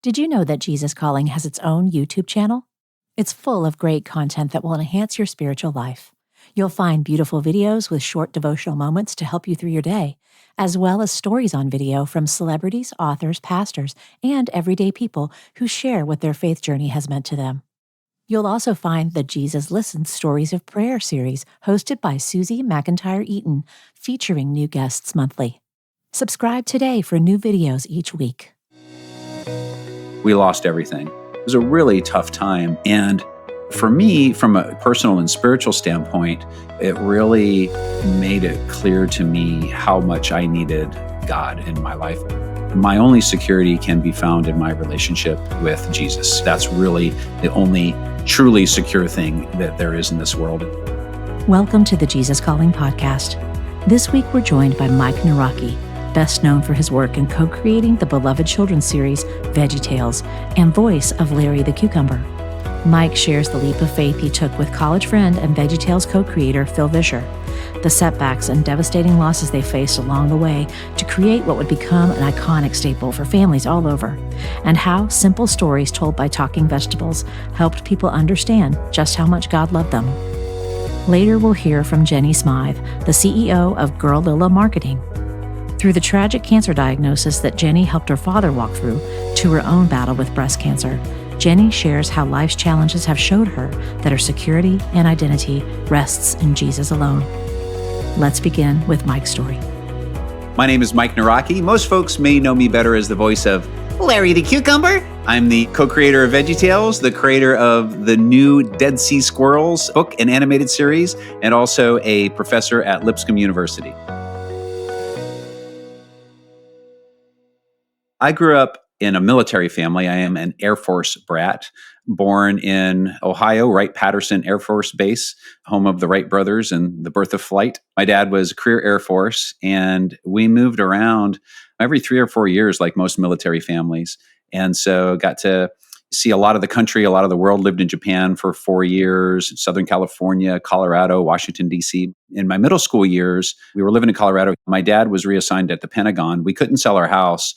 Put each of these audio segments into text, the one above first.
Did you know that Jesus Calling has its own YouTube channel? It's full of great content that will enhance your spiritual life. You'll find beautiful videos with short devotional moments to help you through your day, as well as stories on video from celebrities, authors, pastors, and everyday people who share what their faith journey has meant to them. You'll also find the Jesus Listens Stories of Prayer series hosted by Susie McIntyre Eaton, featuring new guests monthly. Subscribe today for new videos each week. We lost everything. It was a really tough time. And for me, from a personal and spiritual standpoint, it really made it clear to me how much I needed God in my life. My only security can be found in my relationship with Jesus. That's really the only truly secure thing that there is in this world. Welcome to the Jesus Calling podcast. This week we're joined by Mike Nawrocki, best known for his work in co-creating the beloved children's series VeggieTales and voice of Larry the Cucumber. Mike shares the leap of faith he took with college friend and VeggieTales co-creator Phil Vischer, the setbacks and devastating losses they faced along the way to create what would become an iconic staple for families all over, and how simple stories told by talking vegetables helped people understand just how much God loved them. Later we'll hear from Jennie Smythe, the CEO of Girlilla Marketing. Through the tragic cancer diagnosis that Jennie helped her father walk through to her own battle with breast cancer, Jennie shares how life's challenges have showed her that her security and identity rests in Jesus alone. Let's begin with Mike's story. My name is Mike Nawrocki. Most folks may know me better as the voice of Larry the Cucumber. I'm the co-creator of VeggieTales, the creator of the new Dead Sea Squirrels book and animated series, and also a professor at Lipscomb University. I grew up in a military family. I am an Air Force brat, born in Ohio, Wright-Patterson Air Force Base, home of the Wright brothers and the birth of flight. My dad was career Air Force, and we moved around every 3 or 4 years like most military families. And so got to see a lot of the country, a lot of the world. Lived in Japan for 4 years, Southern California, Colorado, Washington, D.C. In my middle school years, we were living in Colorado. My dad was reassigned at the Pentagon. We couldn't sell our house.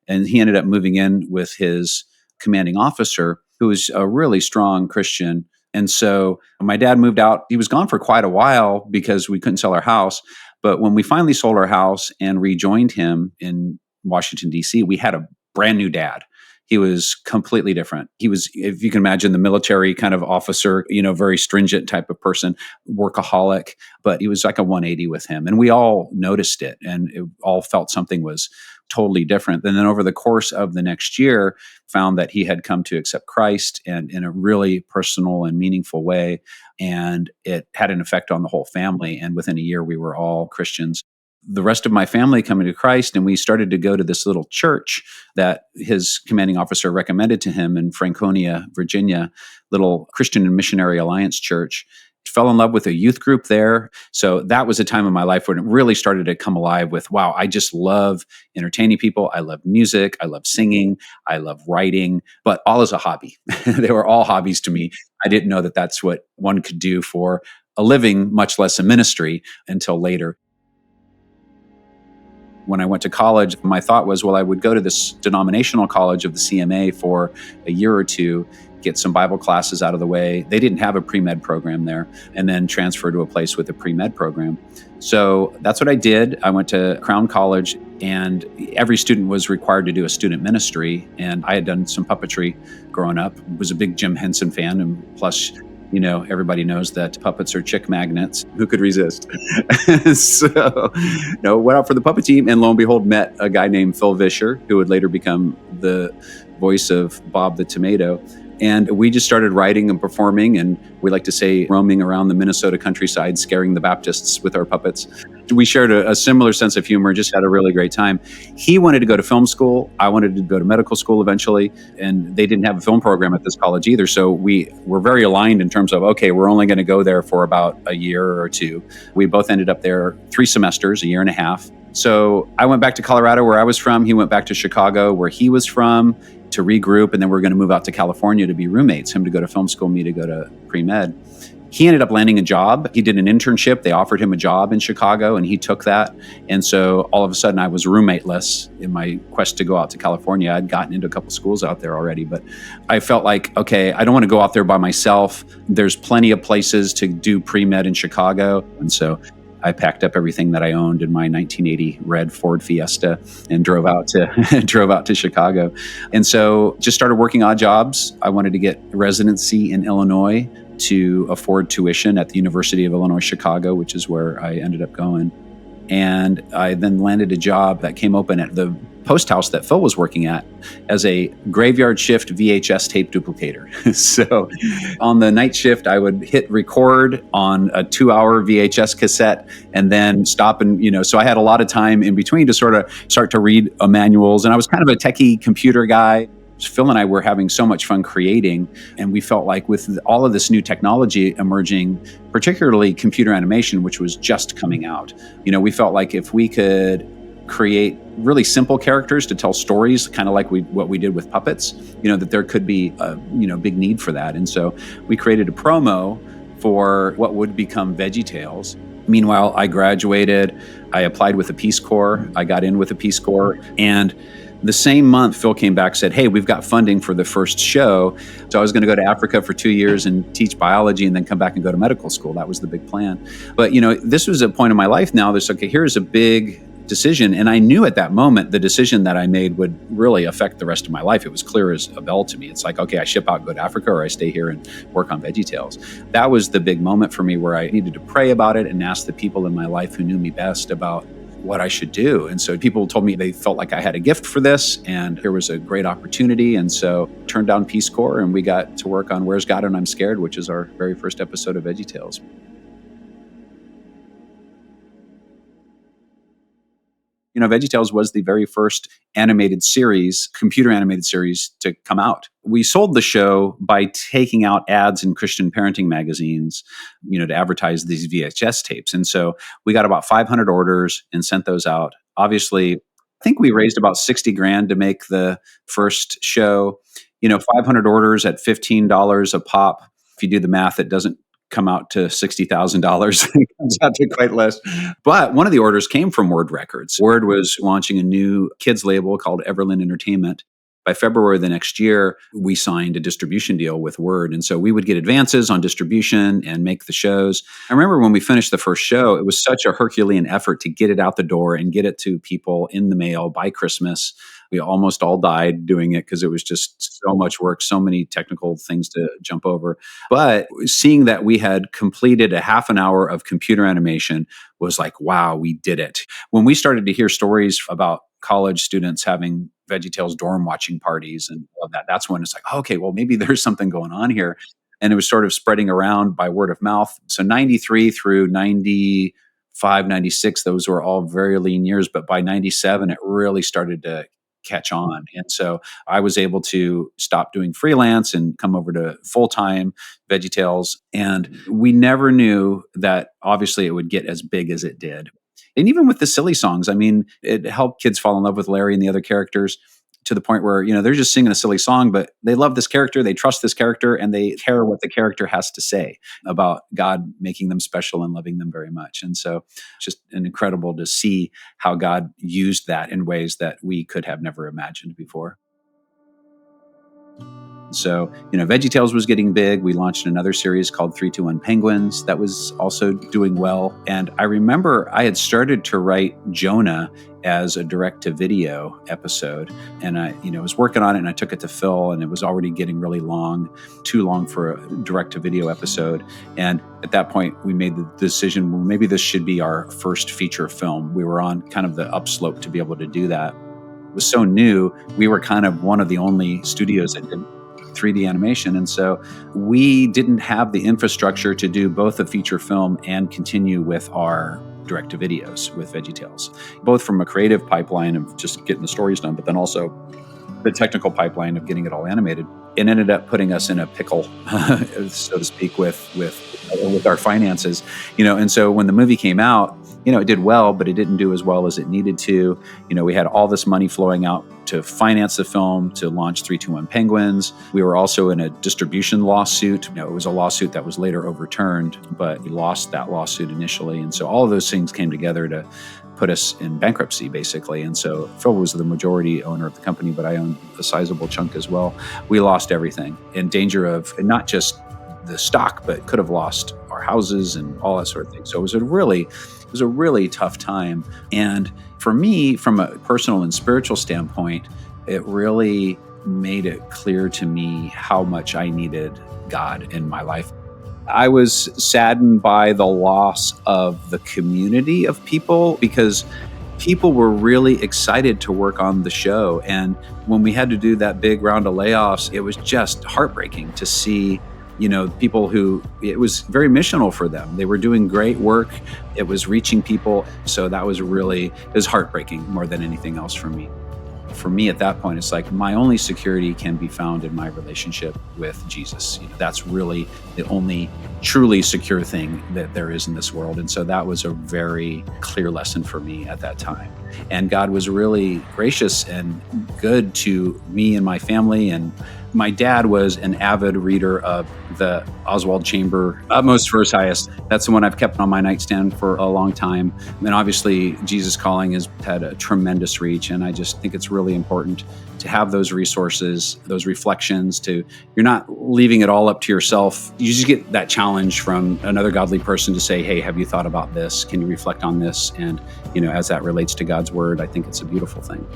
And he ended up moving in with his commanding officer, who was a really strong Christian. And so my dad moved out. He was gone for quite a while because we couldn't sell our house. But when we finally sold our house and rejoined him in Washington, D.C., we had a brand new dad. He was completely different. He was, if you can imagine, the military kind of officer, very stringent type of person, workaholic, but he was like a 180 with him. And we all noticed it, and it all felt something was totally different. And then over the course of the next year, found that he had come to accept Christ, and in a really personal and meaningful way. And it had an effect on the whole family. And within a year, we were all Christians. The rest of my family coming to Christ, and we started to go to this little church that his commanding officer recommended to him in Franconia, Virginia, little Christian and Missionary Alliance church. Fell in love with a youth group there. So that was a time in my life when it really started to come alive with, wow, I just love entertaining people. I love music. I love singing. I love writing, but all as a hobby. They were all hobbies to me. I didn't know that that's what one could do for a living, much less a ministry, until later. When I went to college, my thought was, well, I would go to this denominational college of the CMA for a year or two, get some Bible classes out of the way. They didn't have a pre-med program there, and then transfer to a place with a pre-med program. So that's what I did. I went to Crown College, and every student was required to do a student ministry. And I had done some puppetry growing up, was a big Jim Henson fan, and plus, everybody knows that puppets are chick magnets. Who could resist? So, went out for the puppet team, and lo and behold, met a guy named Phil Vischer, who would later become the voice of Bob the Tomato. And we just started writing and performing, and we like to say roaming around the Minnesota countryside, scaring the Baptists with our puppets. We shared a similar sense of humor, just had a really great time. He wanted to go to film school. I wanted to go to medical school eventually, and they didn't have a film program at this college either. So we were very aligned in terms of, okay, we're only going to go there for about a year or two. We both ended up there 3 semesters, a year and a half. So I went back to Colorado, where I was from. He went back to Chicago, where he was from, to regroup. And then we're going to move out to California to be roommates, him to go to film school, me to go to pre-med. He ended up landing a job. He did an internship. They offered him a job in Chicago, and he took that. And so all of a sudden I was roommateless in my quest to go out to California. I'd gotten into a couple schools out there already, but I felt like, okay, I don't want to go out there by myself. There's plenty of places to do pre-med in Chicago. And so I packed up everything that I owned in my 1980 red Ford Fiesta and drove out to drove out to Chicago. And so just started working odd jobs. I wanted to get residency in Illinois to afford tuition at the University of Illinois Chicago, which is where I ended up going. And I then landed a job that came open at the post house that Phil was working at as a graveyard shift VHS tape duplicator. So on the night shift, I would hit record on a 2-hour VHS cassette and then stop. And, so I had a lot of time in between to sort of start to read manuals. And I was kind of a techie computer guy. Phil and I were having so much fun creating, and we felt like with all of this new technology emerging, particularly computer animation, which was just coming out, we felt like if we could create really simple characters to tell stories, kind of like what we did with puppets, that there could be a big need for that. And so we created a promo for what would become VeggieTales. Meanwhile, I graduated, I applied with a Peace Corps, I got in with a Peace Corps, and the same month, Phil came back, said, hey, we've got funding for the first show. So I was going to go to Africa for 2 years and teach biology and then come back and go to medical school. That was the big plan. But, this was a point in my life now that's okay, here's a big decision. And I knew at that moment, the decision that I made would really affect the rest of my life. It was clear as a bell to me. It's like, okay, I ship out, go to Africa, or I stay here and work on VeggieTales. That was the big moment for me where I needed to pray about it and ask the people in my life who knew me best about what I should do. And so people told me they felt like I had a gift for this and here was a great opportunity. And so turned down Peace Corps and we got to work on Where's God and I'm Scared, which is our very first episode of VeggieTales. VeggieTales was the very first animated series, computer animated series to come out. We sold the show by taking out ads in Christian parenting magazines, to advertise these VHS tapes. And so we got about 500 orders and sent those out. Obviously, I think we raised about 60 grand to make the first show. 500 orders at $15 a pop. If you do the math, it doesn't come out to $60,000. It comes out to quite less. But one of the orders came from Word Records. Word was launching a new kids label called Everlyn Entertainment. By February the next year, we signed a distribution deal with Word. And so we would get advances on distribution and make the shows. I remember when we finished the first show, it was such a Herculean effort to get it out the door and get it to people in the mail by Christmas. We almost all died doing it because it was just so much work, so many technical things to jump over. But seeing that we had completed a half an hour of computer animation was like, wow, we did it. When we started to hear stories about college students having VeggieTales dorm watching parties and all of that, that's when it's like, okay, well, maybe there's something going on here. And it was sort of spreading around by word of mouth. So 93 through 95, 96, those were all very lean years. But by 97, it really started to catch on. And so I was able to stop doing freelance and come over to full-time VeggieTales. And we never knew that obviously it would get as big as it did. And even with the silly songs, I mean, it helped kids fall in love with Larry and the other characters to the point where, they're just singing a silly song, but they love this character, they trust this character, and they care what the character has to say about God making them special and loving them very much. And so it's just incredible to see how God used that in ways that we could have never imagined before. So, VeggieTales was getting big. We launched another series called 321 Penguins that was also doing well. And I remember I had started to write Jonah as a direct-to-video episode. And I, was working on it and I took it to Phil and it was already getting really long, too long for a direct-to-video episode. And at that point, we made the decision, well, maybe this should be our first feature film. We were on kind of the upslope to be able to do that. It was so new. We were kind of one of the only studios that did 3D animation. And so we didn't have the infrastructure to do both a feature film and continue with our direct-to-videos with VeggieTales, both from a creative pipeline of just getting the stories done, but then also the technical pipeline of getting it all animated. It ended up putting us in a pickle, so to speak, with our finances, And so when the movie came out, It did well, but it didn't do as well as it needed to. We had all this money flowing out to finance the film, to launch 321 Penguins. We were also in a distribution lawsuit. It was a lawsuit that was later overturned, but we lost that lawsuit initially. And so all of those things came together to put us in bankruptcy, basically. And so Phil was the majority owner of the company, but I owned a sizable chunk as well. We lost everything, in danger of not just the stock, but could have lost our houses and all that sort of thing. So it was a really tough time. And for me, from a personal and spiritual standpoint, it really made it clear to me how much I needed God in my life. I was saddened by the loss of the community of people, because people were really excited to work on the show. And when we had to do that big round of layoffs, it was just heartbreaking to see people who, it was very missional for them. They were doing great work. It was reaching people. So that was it was heartbreaking more than anything else for me. For me at that point, it's like my only security can be found in my relationship with Jesus. That's really the only truly secure thing that there is in this world. And so that was a very clear lesson for me at that time. And God was really gracious and good to me and my family. And my dad was an avid reader of the Oswald Chamber, Utmost for His Highest. That's the one I've kept on my nightstand for a long time. And obviously, Jesus Calling has had a tremendous reach. And I just think it's really important to have those resources, those reflections, you're not leaving it all up to yourself. You just get that challenge from another godly person to say, hey, have you thought about this? Can you reflect on this? And, as that relates to God's word, I think it's a beautiful thing.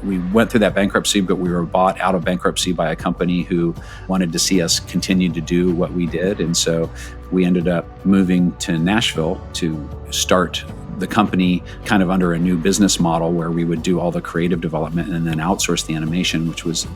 We went through that bankruptcy, but we were bought out of bankruptcy by a company who wanted to see us continue to do what we did. And so we ended up moving to Nashville to start the company kind of under a new business model where we would do all the creative development and then outsource the animation, which was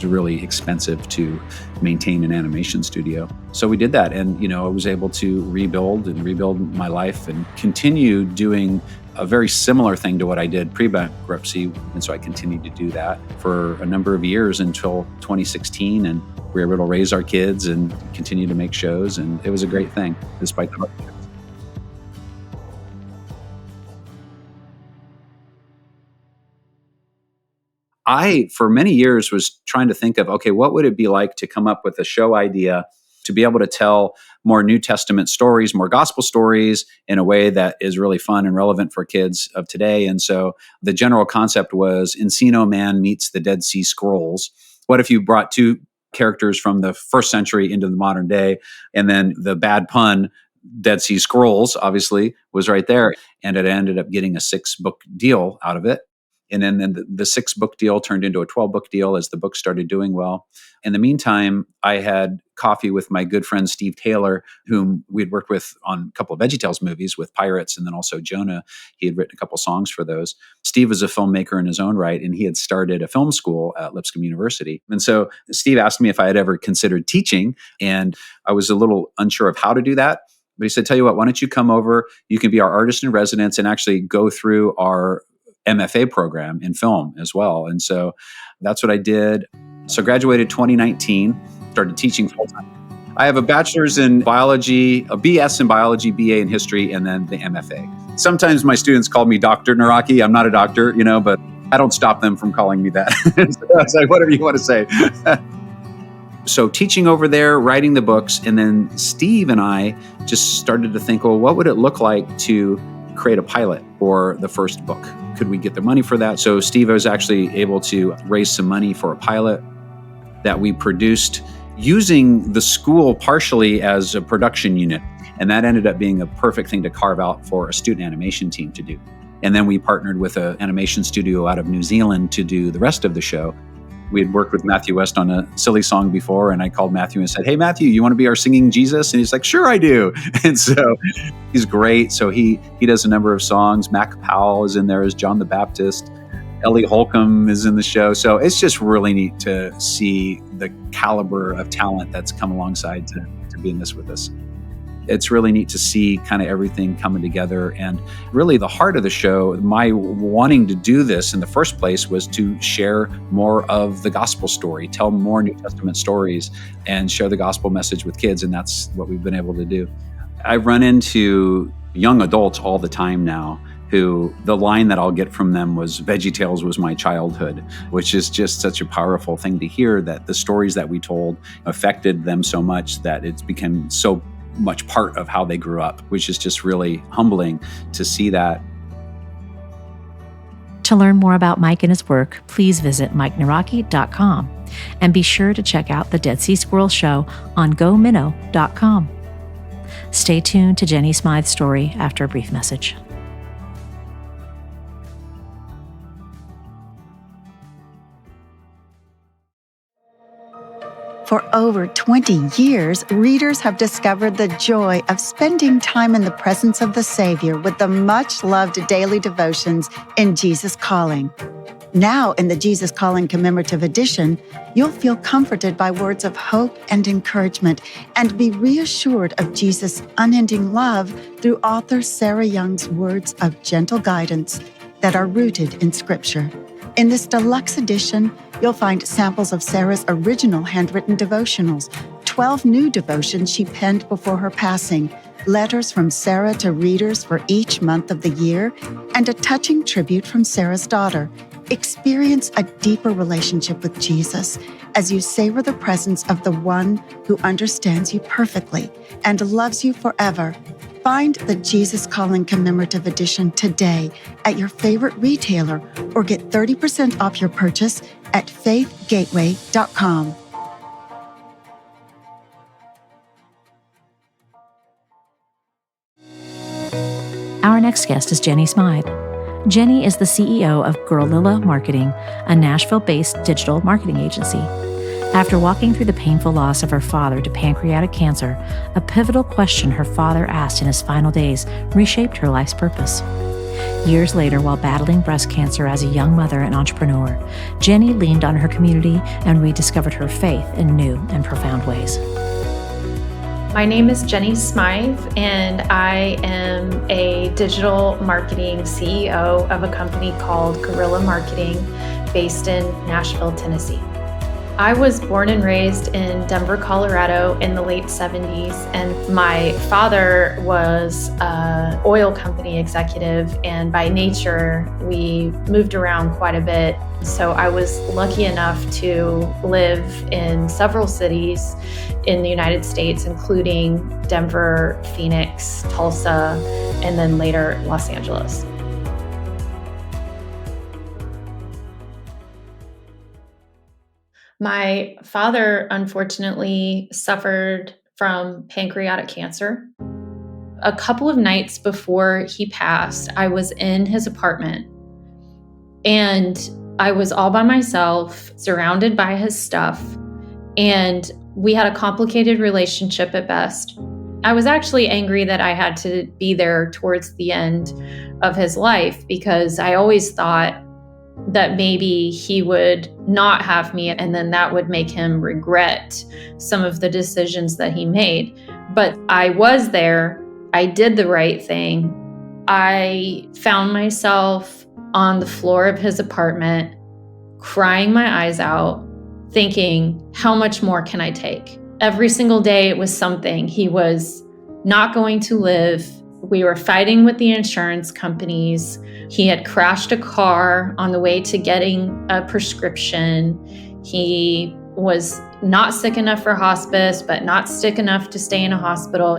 really expensive to maintain an animation studio. So we did that. And, I was able to rebuild my life and continue doing a very similar thing to what I did pre-bankruptcy. And so I continued to do that for a number of years until 2016. And we were able to raise our kids and continue to make shows. And it was a great thing, despite the hardships. I, for many years, was trying to think of, okay, what would it be like to come up with a show idea to be able to tell more New Testament stories, more gospel stories in a way that is really fun and relevant for kids of today. And so the general concept was Encino Man meets the Dead Sea Scrolls. What if you brought two characters from the first century into the modern day, and then the bad pun, Dead Sea Scrolls, obviously, was right there. And it ended up getting a 6-book deal out of it. And then the 6-book deal turned into a 12-book deal as the book started doing well. In the meantime, I had coffee with my good friend Steve Taylor, whom we'd worked with on a couple of VeggieTales movies with Pirates and then also Jonah. He had written a couple songs for those. Steve was a filmmaker in his own right, and he had started a film school at Lipscomb University. And so Steve asked me if I had ever considered teaching, and I was a little unsure of how to do that. But he said, tell you what, why don't you come over? You can be our artist in residence and actually go through our MFA program in film as well. And so that's what I did. So graduated 2019, started teaching full time. I have a bachelor's in biology, a BS in biology, BA in history, and then the MFA. Sometimes my students call me Dr. Nawrocki. I'm not a doctor, but I don't stop them from calling me that. So I was like, whatever you want to say. So teaching over there, writing the books, and then Steve and I just started to think, well, what would it look like to create a pilot for the first book? Could we get the money for that? So Steve was actually able to raise some money for a pilot that we produced using the school partially as a production unit. And that ended up being a perfect thing to carve out for a student animation team to do. And then we partnered with an animation studio out of New Zealand to do the rest of the show. We had worked with Matthew West on a silly song before, and I called Matthew and said, hey, Matthew, you want to be our singing Jesus? And he's like, sure, I do. And so he's great. So he does a number of songs. Mac Powell is in there as John the Baptist. Ellie Holcomb is in the show. So it's just really neat to see the caliber of talent that's come alongside to be in this with us. It's really neat to see kind of everything coming together. And really the heart of the show, my wanting to do this in the first place, was to share more of the gospel story, tell more New Testament stories, and share the gospel message with kids. And that's what we've been able to do. I run into young adults all the time now who the line that I'll get from them was VeggieTales was my childhood, which is just such a powerful thing to hear, that the stories that we told affected them so much that it's become so much part of how they grew up, which is just really humbling to see that. To learn more about Mike and his work, please visit MikeNawrocki.com and be sure to check out the Dead Sea Squirrels show on GoMinnow.com. Stay tuned to Jennie Smythe's story after a brief message. For over 20 years, readers have discovered the joy of spending time in the presence of the Savior with the much-loved daily devotions in Jesus Calling. Now, in the Jesus Calling Commemorative Edition, you'll feel comforted by words of hope and encouragement and be reassured of Jesus' unending love through author Sarah Young's words of gentle guidance that are rooted in Scripture. In this deluxe edition, you'll find samples of Sarah's original handwritten devotionals, 12 new devotions she penned before her passing, letters from Sarah to readers for each month of the year, and a touching tribute from Sarah's daughter. Experience a deeper relationship with Jesus as you savor the presence of the one who understands you perfectly and loves you forever. Find the Jesus Calling Commemorative Edition today at your favorite retailer or get 30% off your purchase at faithgateway.com. Our next guest is Jennie Smythe. Jennie is the CEO of Girlilla Marketing, a Nashville-based digital marketing agency. After walking through the painful loss of her father to pancreatic cancer, a pivotal question her father asked in his final days reshaped her life's purpose. Years later, while battling breast cancer as a young mother and entrepreneur, Jennie leaned on her community and rediscovered her faith in new and profound ways. My name is Jennie Smythe, and I am a digital marketing CEO of a company called Girlilla Marketing based in Nashville, Tennessee. I was born and raised in Denver, Colorado in the late 70s, and my father was an oil company executive, and by nature, we moved around quite a bit. So I was lucky enough to live in several cities in the United States, including Denver, Phoenix, Tulsa, and then later Los Angeles. My father, unfortunately, suffered from pancreatic cancer. A couple of nights before he passed, I was in his apartment, and I was all by myself, surrounded by his stuff, and we had a complicated relationship at best. I was actually angry that I had to be there towards the end of his life because I always thought that maybe he would not have me, and then that would make him regret some of the decisions that he made. But I was there. I did the right thing. I found myself on the floor of his apartment, crying my eyes out, thinking, how much more can I take? Every single day it was something. He was not going to live. We were fighting with the insurance companies. He had crashed a car on the way to getting a prescription. He was not sick enough for hospice, but not sick enough to stay in a hospital.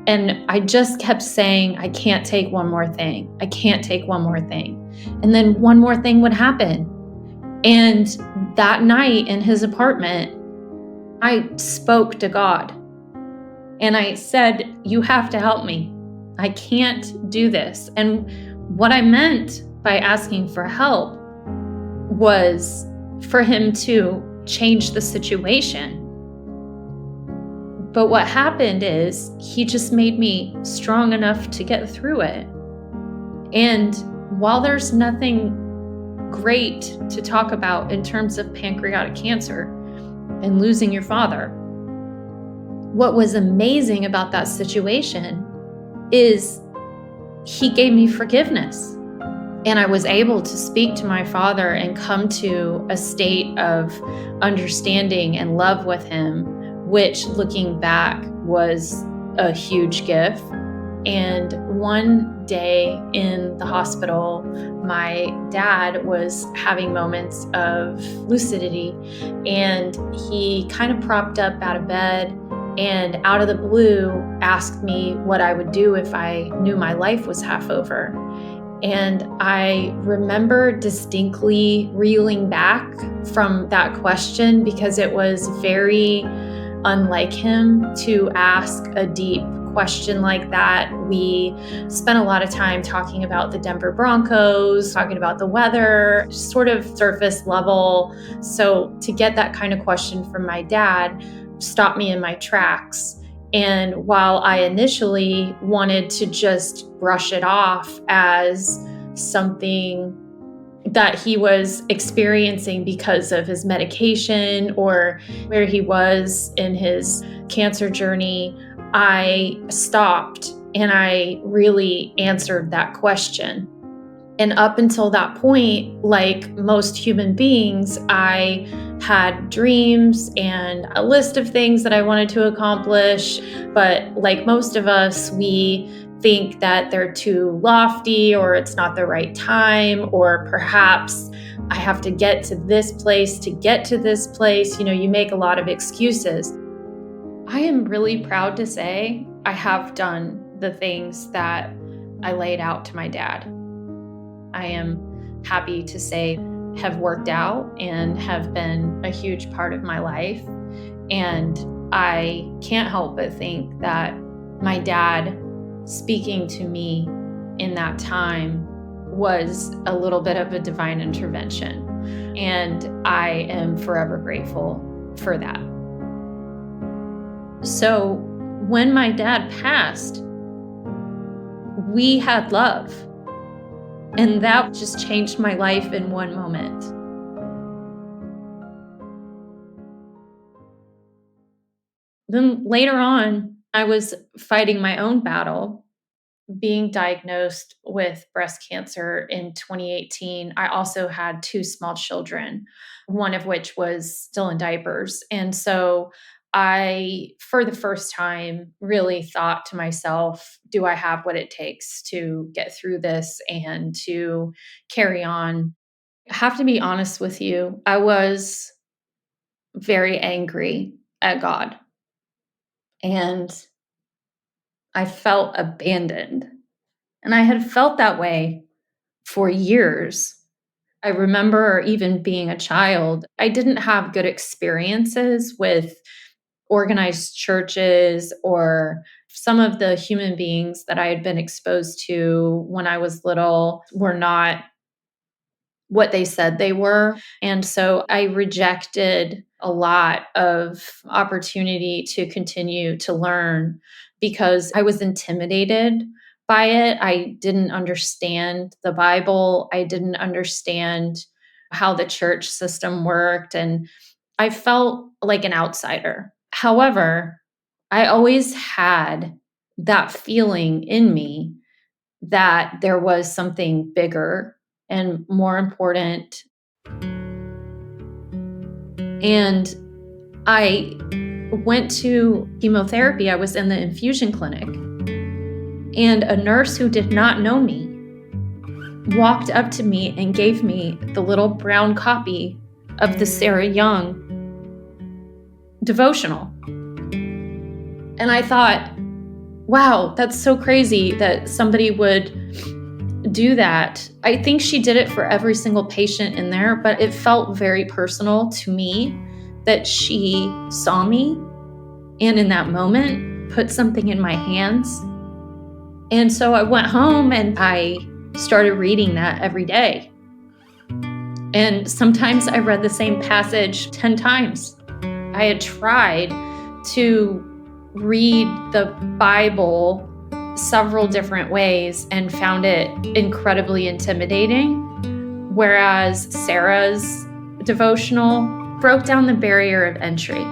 And I just kept saying, I can't take one more thing. I can't take one more thing. And then one more thing would happen. And that night in his apartment, I spoke to God. And I said, you have to help me. I can't do this. And what I meant by asking for help was for him to change the situation. But what happened is he just made me strong enough to get through it. And while there's nothing great to talk about in terms of pancreatic cancer and losing your father, what was amazing about that situation is he gave me forgiveness. And I was able to speak to my father and come to a state of understanding and love with him, which looking back was a huge gift. And one day in the hospital, my dad was having moments of lucidity, and he kind of propped up out of bed and out of the blue asked me what I would do if I knew my life was half over. And I remember distinctly reeling back from that question because it was very unlike him to ask a deep question like that. We spent a lot of time talking about the Denver Broncos, talking about the weather, sort of surface level. So to get that kind of question from my dad stopped me in my tracks. And while I initially wanted to just brush it off as something that he was experiencing because of his medication or where he was in his cancer journey, I stopped and I really answered that question. And up until that point, like most human beings, I had dreams and a list of things that I wanted to accomplish. But like most of us, we think that they're too lofty or it's not the right time, or perhaps I have to get to this place to get to this place. You make a lot of excuses. I am really proud to say I have done the things that I laid out to my dad. I am happy to say have worked out and have been a huge part of my life. And I can't help but think that my dad speaking to me in that time was a little bit of a divine intervention. And I am forever grateful for that. So when my dad passed, we had love. And that just changed my life in one moment. Then later on, I was fighting my own battle, being diagnosed with breast cancer in 2018. I also had 2 small children, one of which was still in diapers. And so I, for the first time, really thought to myself, do I have what it takes to get through this and to carry on? I have to be honest with you. I was very angry at God, and I felt abandoned. And I had felt that way for years. I remember even being a child, I didn't have good experiences with organized churches or some of the human beings that I had been exposed to when I was little were not what they said they were. And so I rejected a lot of opportunity to continue to learn because I was intimidated by it. I didn't understand the Bible. I didn't understand how the church system worked. And I felt like an outsider. However, I always had that feeling in me that there was something bigger and more important. And I went to chemotherapy. I was in the infusion clinic. And a nurse who did not know me walked up to me and gave me the little brown copy of the Sarah Young Devotional. And I thought, wow, that's so crazy that somebody would do that. I think she did it for every single patient in there, but it felt very personal to me that she saw me and in that moment put something in my hands. And so I went home and I started reading that every day. And sometimes I read the same passage 10 times. I had tried to read the Bible several different ways and found it incredibly intimidating, whereas Sarah's devotional broke down the barrier of entry.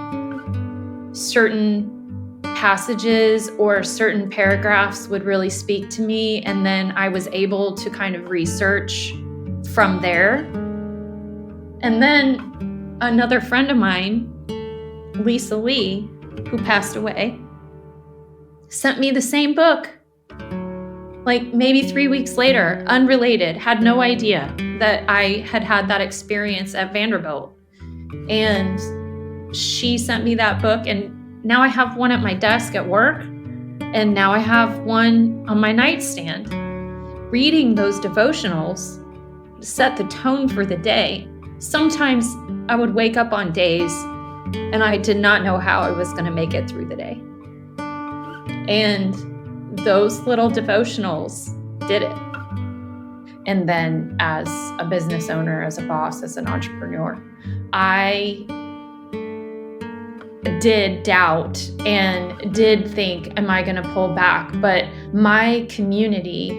Certain passages or certain paragraphs would really speak to me, and then I was able to kind of research from there. And then another friend of mine, Lisa Lee, who passed away, sent me the same book Like maybe 3 weeks later, unrelated, had no idea that I had that experience at Vanderbilt. And she sent me that book, and now I have one at my desk at work, and now I have one on my nightstand. Reading those devotionals set the tone for the day. Sometimes I would wake up on days and I did not know how I was going to make it through the day. And those little devotionals did it. And then as a business owner, as a boss, as an entrepreneur, I did doubt and did think, am I going to pull back? But my community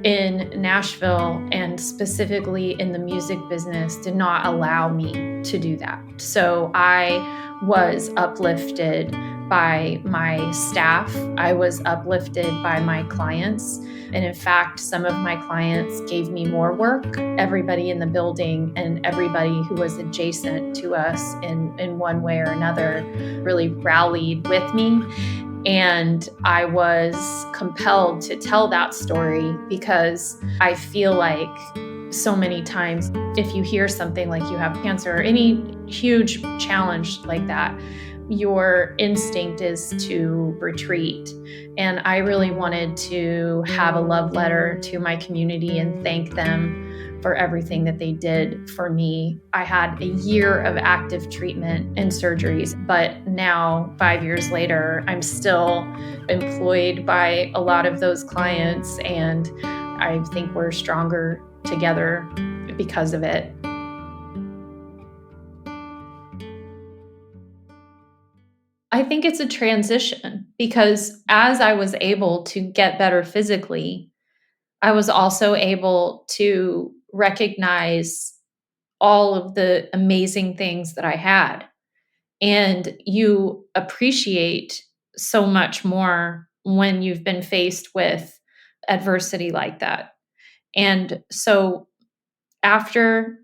in Nashville, and specifically in the music business, did not allow me to do that. So I was uplifted by my staff. I was uplifted by my clients. And in fact, some of my clients gave me more work. Everybody in the building and everybody who was adjacent to us in one way or another really rallied with me. And I was compelled to tell that story because I feel like so many times if you hear something like you have cancer or any huge challenge like that, your instinct is to retreat. And I really wanted to have a love letter to my community and thank them for everything that they did for me. I had a year of active treatment and surgeries, but now 5 years later, I'm still employed by a lot of those clients, and I think we're stronger together because of it. I think it's a transition because as I was able to get better physically, I was also able to recognize all of the amazing things that I had. And you appreciate so much more when you've been faced with adversity like that. And so after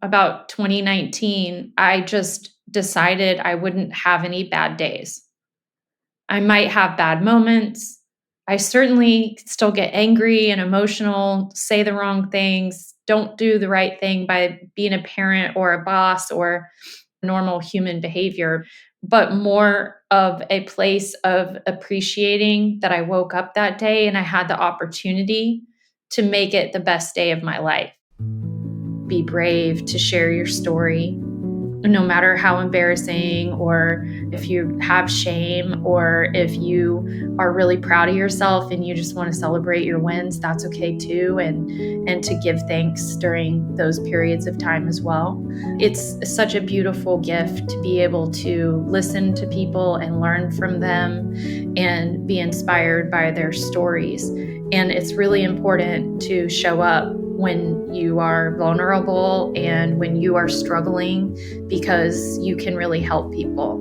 about 2019, I just decided I wouldn't have any bad days. I might have bad moments. I certainly still get angry and emotional, say the wrong things, don't do the right thing by being a parent or a boss or normal human behavior, but more of a place of appreciating that I woke up that day and I had the opportunity to make it the best day of my life. Be brave to share your story, no matter how embarrassing, or if you have shame, or if you are really proud of yourself and you just want to celebrate your wins, that's okay too. And to give thanks during those periods of time as well. It's such a beautiful gift to be able to listen to people and learn from them and be inspired by their stories. And it's really important to show up when you are vulnerable and when you are struggling, because you can really help people.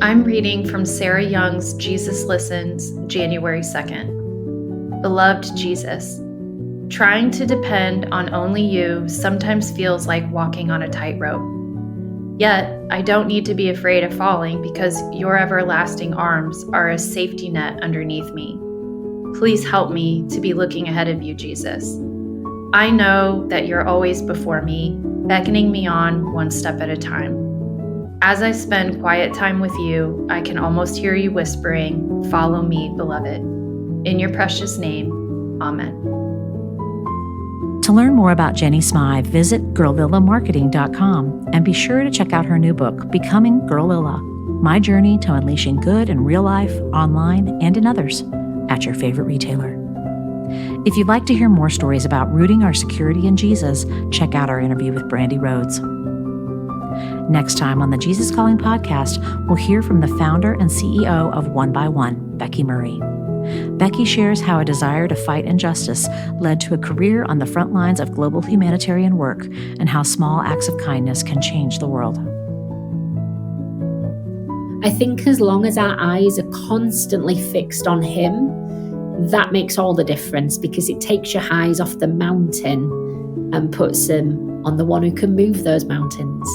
I'm reading from Sarah Young's Jesus Listens, January 2nd. Beloved Jesus, trying to depend on only you sometimes feels like walking on a tightrope. Yet, I don't need to be afraid of falling because your everlasting arms are a safety net underneath me. Please help me to be looking ahead of you, Jesus. I know that you're always before me, beckoning me on one step at a time. As I spend quiet time with you, I can almost hear you whispering, "Follow me, beloved." In your precious name, amen. To learn more about Jennie Smythe, visit GirllillaMarketing.com and be sure to check out her new book, Becoming Girlilla, My Journey to Unleashing Good in Real Life, Online, and in Others, at your favorite retailer. If you'd like to hear more stories about rooting our security in Jesus, check out our interview with Brandy Rhodes. Next time on the Jesus Calling podcast, we'll hear from the founder and CEO of One by One, Becky Murray. Becky shares how a desire to fight injustice led to a career on the front lines of global humanitarian work and how small acts of kindness can change the world. I think as long as our eyes are constantly fixed on Him, that makes all the difference, because it takes your eyes off the mountain and puts them on the one who can move those mountains.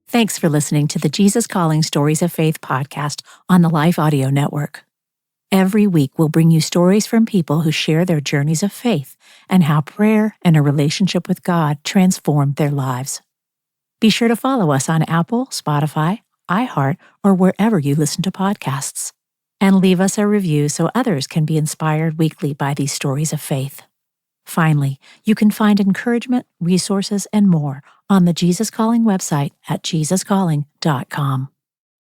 Thanks Thanks for listening to the Jesus Calling Stories of Faith podcast on the Life Audio Network. Every week, we'll bring you stories from people who share their journeys of faith and how prayer and a relationship with God transformed their lives. Be sure to follow us on Apple, Spotify, iHeart, or wherever you listen to podcasts. And leave us a review so others can be inspired weekly by these stories of faith. Finally, you can find encouragement, resources, and more on the Jesus Calling website at jesuscalling.com.